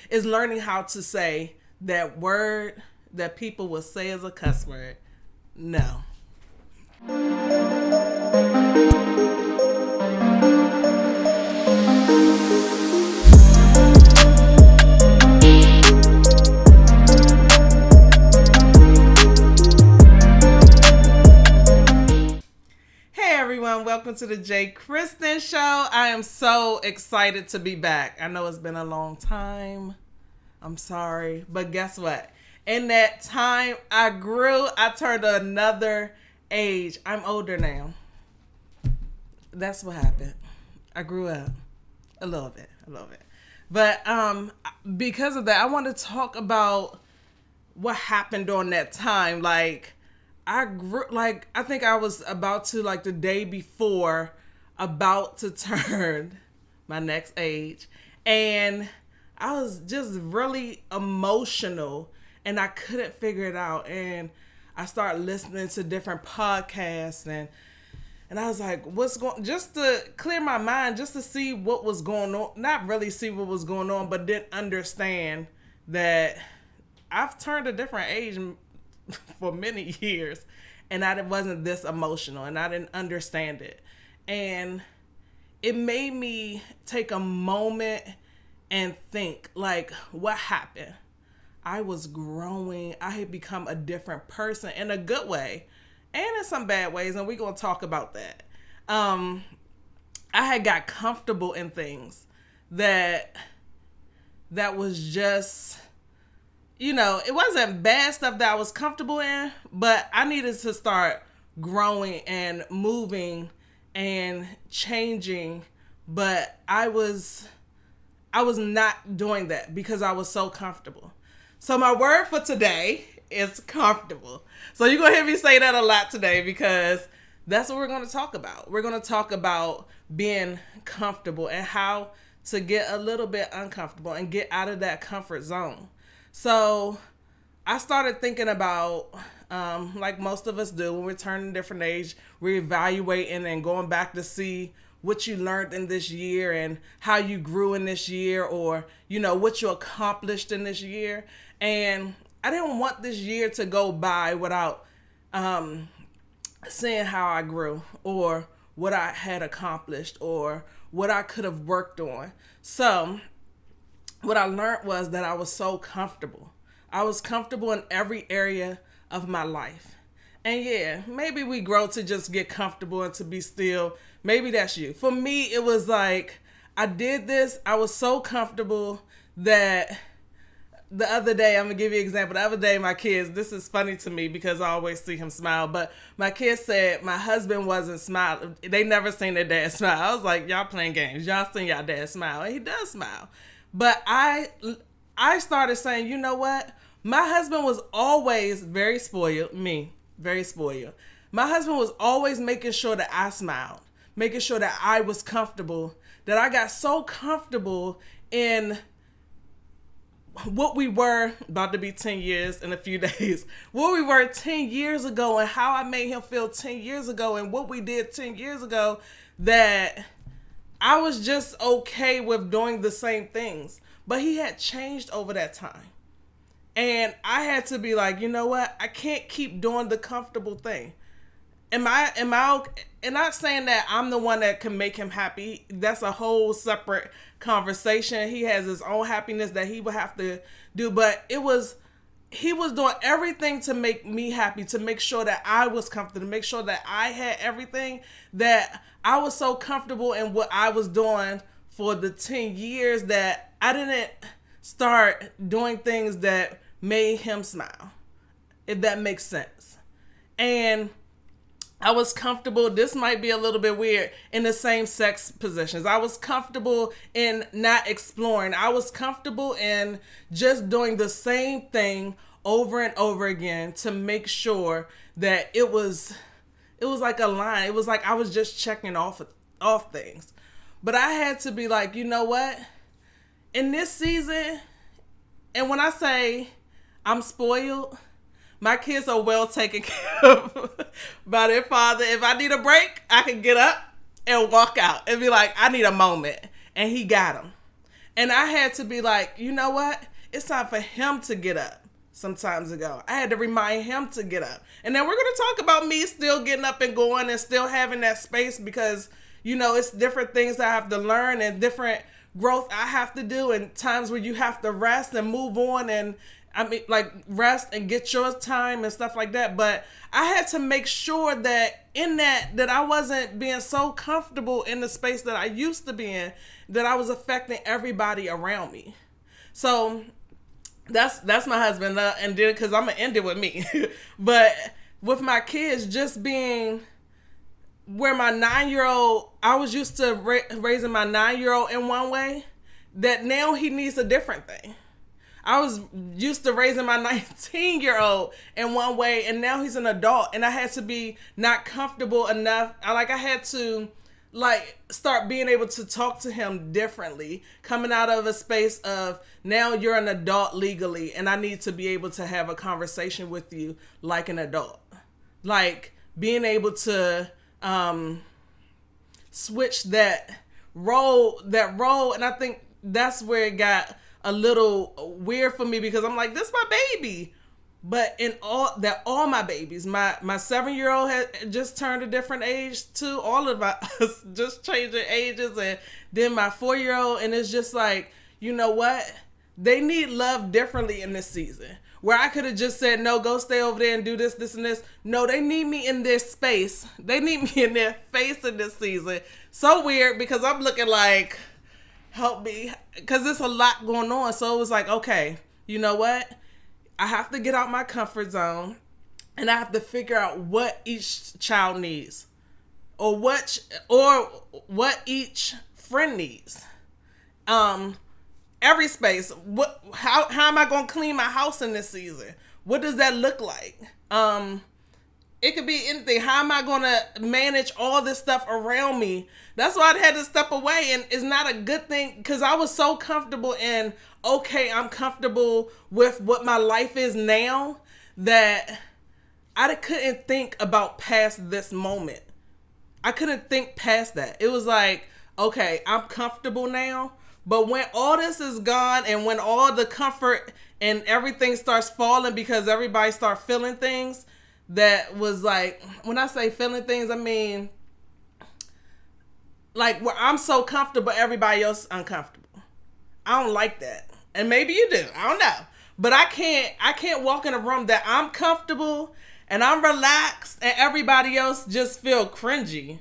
is learning how to say that word that people will say as a cuss word. No. Welcome to the Christyn Show. I am so excited to be back. I know it's been a long time. I'm sorry. But guess what? In that time, I grew. I turned another age. I'm older now. That's what happened. I grew up a little bit. But because of that, I want to talk about what happened during that time. I grew, I think I was about to, the day before, about to turn my next age. And I was just really emotional and I couldn't figure it out. And I started listening to different podcasts and I was like, just to clear my mind, just to see what was going on. Not really see what was going on, but didn't understand that I've turned a different age for many years and I wasn't this emotional and I didn't understand it. And it made me take a moment and think, what happened? I was growing. I had become a different person in a good way and in some bad ways, and we're going to talk about that. I had got comfortable in things that was just, it wasn't bad stuff that I was comfortable in, but I needed to start growing and moving and changing. But I was not doing that because I was so comfortable. So my word for today is comfortable. So you're going to hear me say that a lot today because that's what we're going to talk about. We're going to talk about being comfortable and how to get a little bit uncomfortable and get out of that comfort zone. So I started thinking about, like most of us do when we're turning different age, we're evaluating and going back to see what you learned in this year and how you grew in this year, or, what you accomplished in this year. And I didn't want this year to go by without seeing how I grew or what I had accomplished or what I could have worked on. So what I learned was that I was so comfortable. I was comfortable in every area of my life. And yeah, maybe we grow to just get comfortable and to be still. Maybe that's you. For me, it was like, I did this. I was so comfortable that the other day, I'm going to give you an example. The other day, my kids, this is funny to me because I always see him smile, but my kids said my husband wasn't smiling. They never seen their dad smile. I was like, y'all playing games. Y'all seen y'all dad smile. And he does smile. But I started saying, you know what? My husband was always very spoiled. Me, very spoiled. My husband was always making sure that I smiled, making sure that I was comfortable, that I got so comfortable in what we were, about to be 10 years in a few days, what we were 10 years ago and how I made him feel 10 years ago and what we did 10 years ago, that I was just okay with doing the same things. But he had changed over that time. And I had to be like, you know what? I can't keep doing the comfortable thing. Am I and not saying that I'm the one that can make him happy. That's a whole separate conversation. He has his own happiness that he would have to do. But he was doing everything to make me happy, to make sure that I was comfortable, to make sure that I had everything, that I was so comfortable in what I was doing for the 10 years that I didn't start doing things that made him smile, if that makes sense. And I was comfortable, this might be a little bit weird, in the same sex positions. I was comfortable in not exploring. I was comfortable in just doing the same thing over and over again to make sure that it was like a line. It was like I was just checking off things. But I had to be like, you know what? In this season, and when I say I'm spoiled, my kids are well taken care of by their father. If I need a break, I can get up and walk out and be like, I need a moment. And he got them. And I had to be like, you know what? It's time for him to get up some times ago. I had to remind him to get up. And then we're going to talk about me still getting up and going and still having that space because, it's different things I have to learn and different growth I have to do and times where you have to rest and move on and rest and get your time and stuff like that. But I had to make sure that in that I wasn't being so comfortable in the space that I used to be in, that I was affecting everybody around me. So that's my husband. And then, cause I'm gonna end it with me, but with my kids, just being where my 9-year-old, I was used to raising my 9-year-old in one way, that now he needs a different thing. I was used to raising my 19-year-old in one way, and now he's an adult, and I had to be not comfortable enough. I had to start being able to talk to him differently, coming out of a space of now you're an adult legally, and I need to be able to have a conversation with you like an adult. Like being able to switch that role, and I think that's where it got a little weird for me because I'm like, this is my baby. But all my babies, my 7-year-old had just turned a different age too. All of us just changing ages, and then my 4-year-old, and it's just like, you know what? They need love differently in this season. Where I could have just said, no, go stay over there and do this, this, and this. No, they need me in their space. They need me in their face in this season. So weird because I'm looking like, help me, because there's a lot going on. So it was like, okay, you know what? I have to get out my comfort zone, and I have to figure out what each child needs, or what each friend needs. Every space. How am I going to clean my house in this season? What does that look like? It could be anything. How am I going to manage all this stuff around me? That's why I had to step away, and it's not a good thing because I was so comfortable in, okay, I'm comfortable with what my life is now that I couldn't think about past this moment. I couldn't think past that. It was like, okay, I'm comfortable now, but when all this is gone and when all the comfort and everything starts falling because everybody starts feeling things, that was like, when I say feeling things, I mean like where I'm so comfortable, everybody else is uncomfortable. I don't like that. And maybe you do. I don't know. But I can't walk in a room that I'm comfortable and I'm relaxed and everybody else just feel cringy.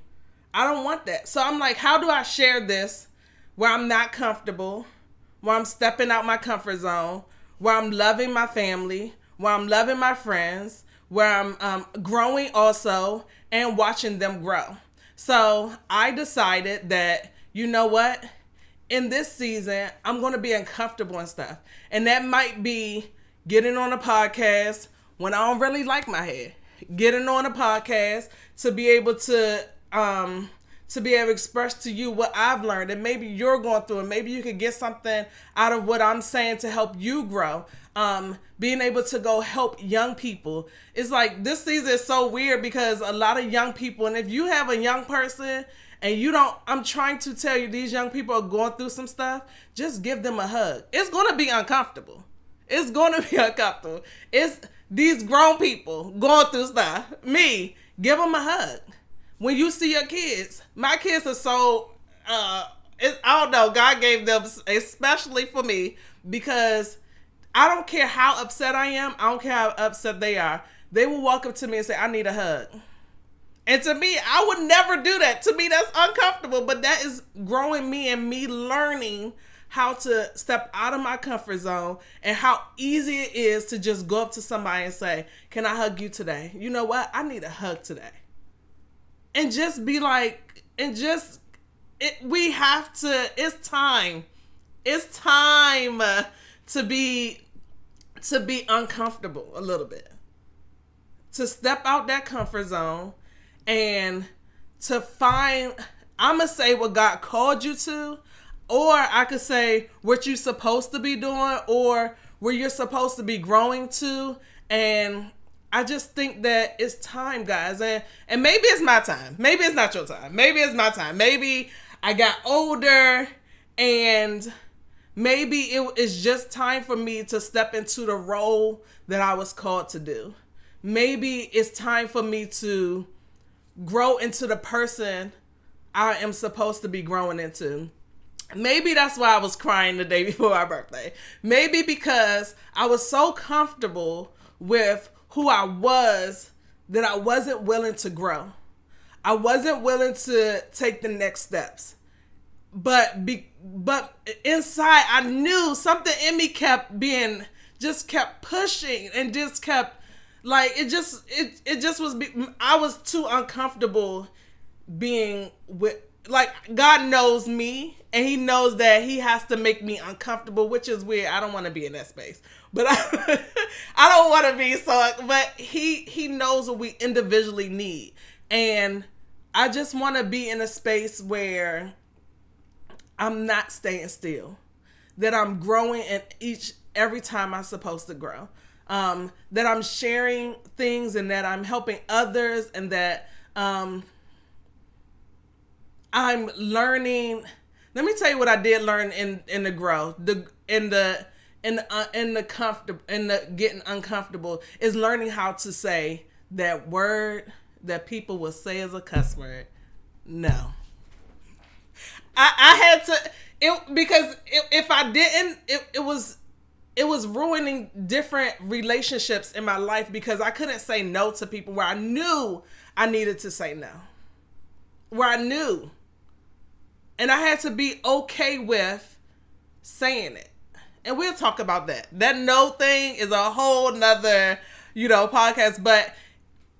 I don't want that. So I'm like, how do I share this where I'm not comfortable, where I'm stepping out my comfort zone, where I'm loving my family, where I'm loving my friends, where I'm growing also and watching them grow. So I decided that, you know what? In this season, I'm going to be uncomfortable and stuff. And that might be getting on a podcast when I don't really like my hair. Getting on a podcast to be able to express to you what I've learned. And maybe you're going through it. Maybe you could get something out of what I'm saying to help you grow. Being able to go help young people. It's like this season is so weird because a lot of young people, and if you have a young person and you don't, I'm trying to tell you, these young people are going through some stuff, just give them a hug. It's going to be uncomfortable. It's going to be uncomfortable. It's these grown people going through stuff. Me, give them a hug. When you see your kids, my kids are so, I don't know, God gave them especially for me because I don't care how upset I am. I don't care how upset they are. They will walk up to me and say, I need a hug. And to me, I would never do that. To me, that's uncomfortable, but that is growing me and me learning how to step out of my comfort zone and how easy it is to just go up to somebody and say, can I hug you today? You know what? I need a hug today. And just be like, we have to, it's time. It's time to be uncomfortable a little bit. To step out that comfort zone and to find, I'm going to say what God called you to, or I could say what you're supposed to be doing or where you're supposed to be growing to. And I just think that it's time, guys. And maybe it's my time. Maybe it's not your time. Maybe it's my time. Maybe I got older and Maybe it is just time for me to step into the role that I was called to do. Maybe it's time for me to grow into the person I am supposed to be growing into. Maybe that's why I was crying the day before my birthday. Maybe because I was so comfortable with who I was that I wasn't willing to grow. I wasn't willing to take the next steps. But inside, I knew something in me kept pushing and just kept, like, it just was, I was too uncomfortable being with, like, God knows me and he knows that he has to make me uncomfortable, which is weird. I don't want to be in that space, but I don't want to be, but he knows what we individually need. And I just want to be in a space where I'm not staying still, that I'm growing in every time I'm supposed to grow, that I'm sharing things and that I'm helping others, and that I'm learning. Let me tell you what I did learn in the growth, in the getting uncomfortable, is learning how to say that word that people will say as a cuss word. No. I had to, because if I didn't, it was ruining different relationships in my life, because I couldn't say no to people where I knew I needed to say no. Where I knew. And I had to be okay with saying it. And we'll talk about that. That no thing is a whole nother, podcast. But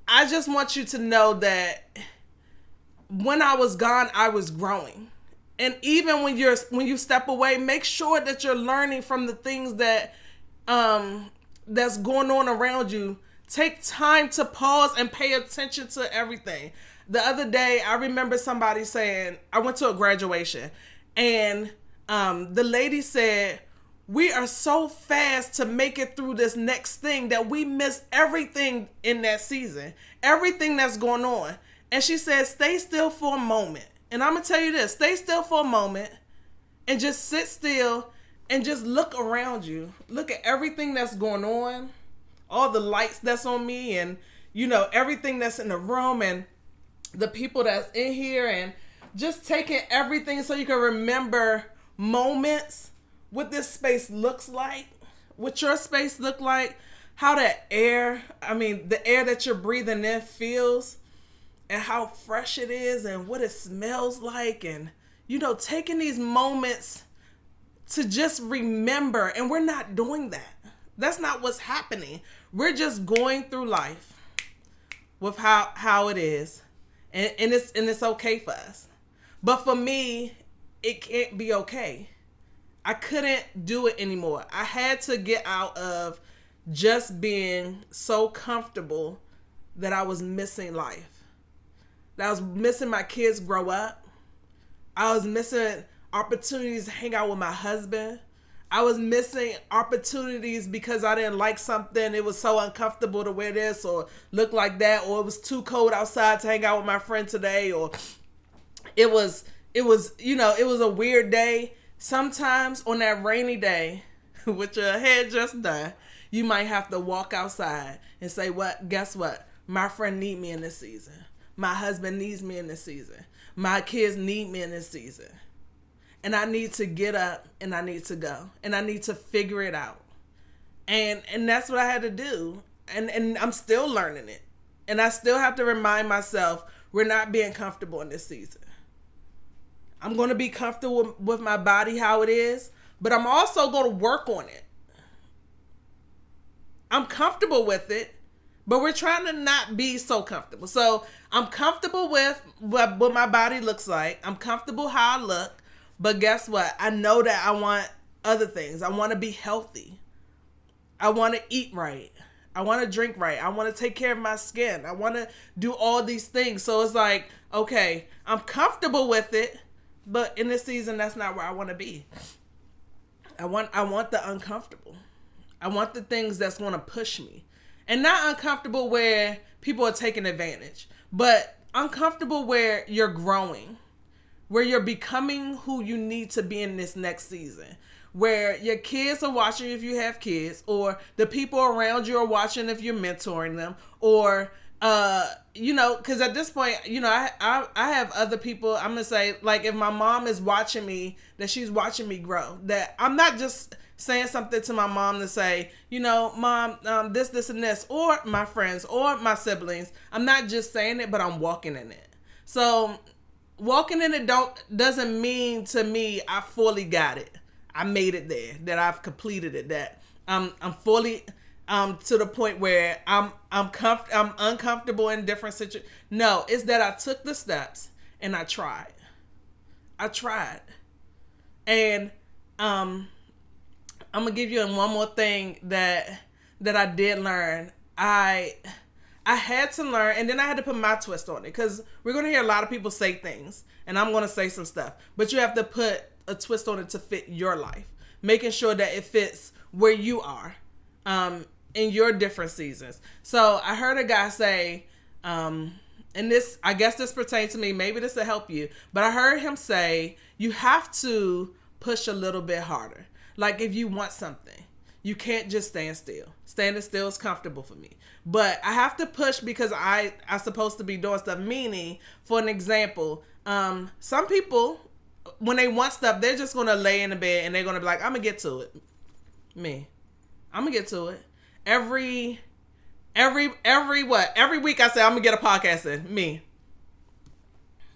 I just want you to know that when I was gone, I was growing. And even when you step away, make sure that you're learning from the things that that's going on around you. Take time to pause and pay attention to everything. The other day, I remember somebody saying, I went to a graduation, and the lady said, we are so fast to make it through this next thing that we miss everything in that season, everything that's going on. And she said, stay still for a moment. And I'm going to tell you this, stay still for a moment and just sit still and just look around you. Look at everything that's going on, all the lights that's on me, and, everything that's in the room, and the people that's in here, and just taking everything so you can remember moments, what this space looks like, what your space look like, how that air, the air that you're breathing in feels, and how fresh it is, and what it smells like, and, taking these moments to just remember. And we're not doing that. That's not what's happening. We're just going through life with how it is. And it's okay for us. But for me, it can't be okay. I couldn't do it anymore. I had to get out of just being so comfortable that I was missing life. That I was missing my kids grow up. I was missing opportunities to hang out with my husband. I was missing opportunities because I didn't like something. It was so uncomfortable to wear this or look like that, or it was too cold outside to hang out with my friend today, or it was a weird day. Sometimes on that rainy day with your head just done, you might have to walk outside and say, guess what? My friend need me in this season. My husband needs me in this season. My kids need me in this season. And I need to get up and I need to go. And I need to figure it out. And that's what I had to do. And I'm still learning it. And I still have to remind myself, we're not being comfortable in this season. I'm going to be comfortable with my body how it is, but I'm also going to work on it. I'm comfortable with it, but we're trying to not be so comfortable. So I'm comfortable with what my body looks like. I'm comfortable how I look. But guess what? I know that I want other things. I want to be healthy. I want to eat right. I want to drink right. I want to take care of my skin. I want to do all these things. So it's like, okay, I'm comfortable with it, but in this season, that's not where I want to be. I want the uncomfortable. I want the things that's going to push me. And not uncomfortable where people are taking advantage, but uncomfortable where you're growing, where you're becoming who you need to be in this next season, where your kids are watching if you have kids, or the people around you are watching if you're mentoring them, or because at this point, I have other people. I'm gonna say, like, if my mom is watching me, that she's watching me grow. That I'm not just saying something to my mom to say, mom, this and this, or my friends or my siblings. I'm not just saying it, but I'm walking in it. So walking in it doesn't mean to me I fully got it. I made it there, that I've completed it, that I'm fully to the point where I'm uncomfortable in different situations. No, it's that I took the steps and I tried. And I'm gonna give you one more thing that I did learn. I had to learn, and then I had to put my twist on it, because we're gonna hear a lot of people say things, and I'm gonna say some stuff, but you have to put a twist on it to fit your life, making sure that it fits where you are in your different seasons. So I heard a guy say, and this, I guess this pertains to me, maybe this will help you, but I heard him say, you have to push a little bit harder. Like, if you want something, you can't just stand still. Standing still is comfortable for me, but I have to push because I'm supposed to be doing stuff. Meaning, for an example, some people, when they want stuff, they're just going to lay in the bed and they're going to be like, I'm going to get to it. Me, I'm going to get to it. Every week I say I'm going to get a podcast in. Me.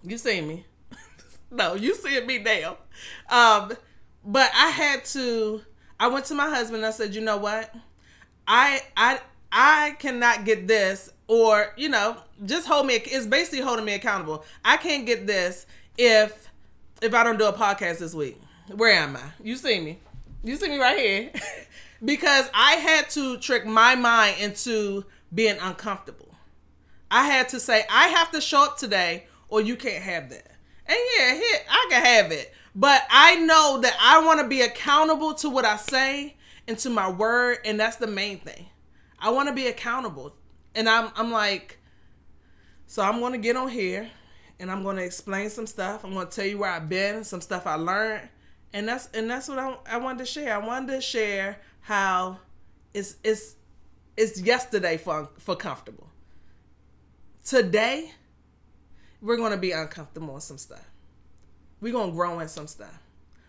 You see me. No, you seeing me now. But I went to my husband and I said, you know what? I cannot get this, or, just hold me. It's basically holding me accountable. I can't get this if I don't do a podcast this week. Where am I? You see me. You see me right here. Because I had to trick my mind into being uncomfortable. I had to say, I have to show up today or you can't have that. And yeah, I can have it. But I know that I want to be accountable to what I say and to my word. And that's the main thing. I want to be accountable. And I'm like, so I'm going to get on here and I'm going to explain some stuff. I'm going to tell you where I've been, some stuff I learned. And that's what I wanted to share. I wanted to share how it's yesterday for comfortable. Today, we're going to be uncomfortable in some stuff. We're going to grow in some stuff.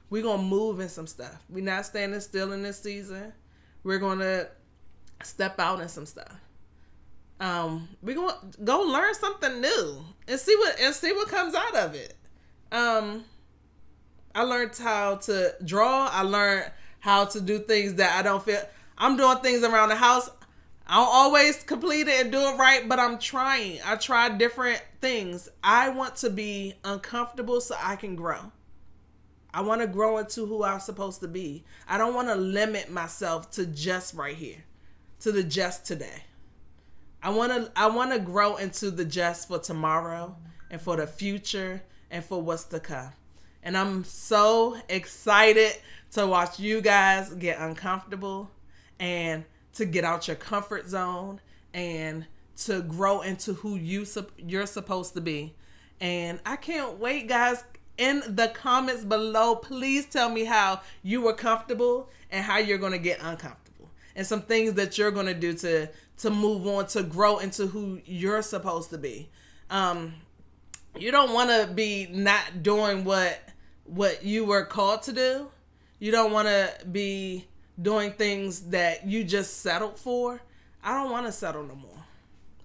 We're going to move in some stuff. We're not standing still in this season. We're going to step out in some stuff. We're going to go learn something new and see what comes out of it. I learned how to draw. I learned how to do things that I don't feel. I'm doing things around the house. I don't always complete it and do it right, but I'm trying. I try different things. I want to be uncomfortable so I can grow. I want to grow into who I'm supposed to be. I don't want to limit myself to just right here, to the just today. I want to grow into the just for tomorrow and for the future and for what's to come. And I'm so excited to watch you guys get uncomfortable and to get out your comfort zone and to grow into who you're supposed to be. And I can't wait, guys. In the comments below, please tell me how you were comfortable and how you're going to get uncomfortable. And some things that you're going to do to move on, to grow into who you're supposed to be. You don't want to be not doing what you were called to do. You don't want to be doing things that you just settled for. I don't want to settle no more.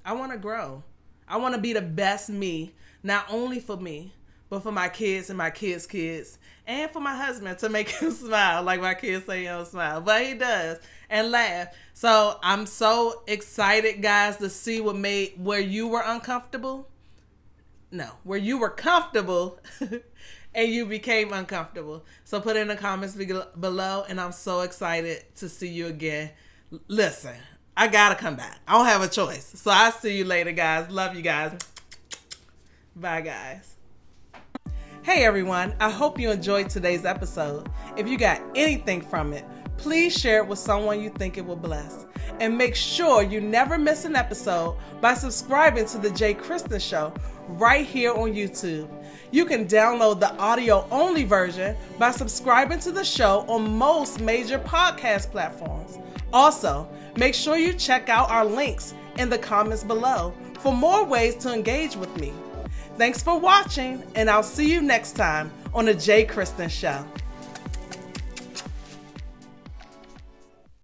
I want to grow. I want to be the best me, not only for me, but for my kids and my kids' kids, and for my husband, to make him smile, like my kids say he don't smile, but he does, and laugh. So I'm so excited, guys, to see where you were uncomfortable. No, where you were comfortable and you became uncomfortable. So put it in the comments below, and I'm so excited to see you again. Listen, I gotta come back. I don't have a choice. So I'll see you later, guys. Love you guys. Bye, guys. Hey, everyone. I hope you enjoyed today's episode. If you got anything from it, please share it with someone you think it will bless. And make sure you never miss an episode by subscribing to the Christyn Show right here on YouTube. You can download the audio-only version by subscribing to the show on most major podcast platforms. Also, make sure you check out our links in the comments below for more ways to engage with me. Thanks for watching, and I'll see you next time on the Christyn Show.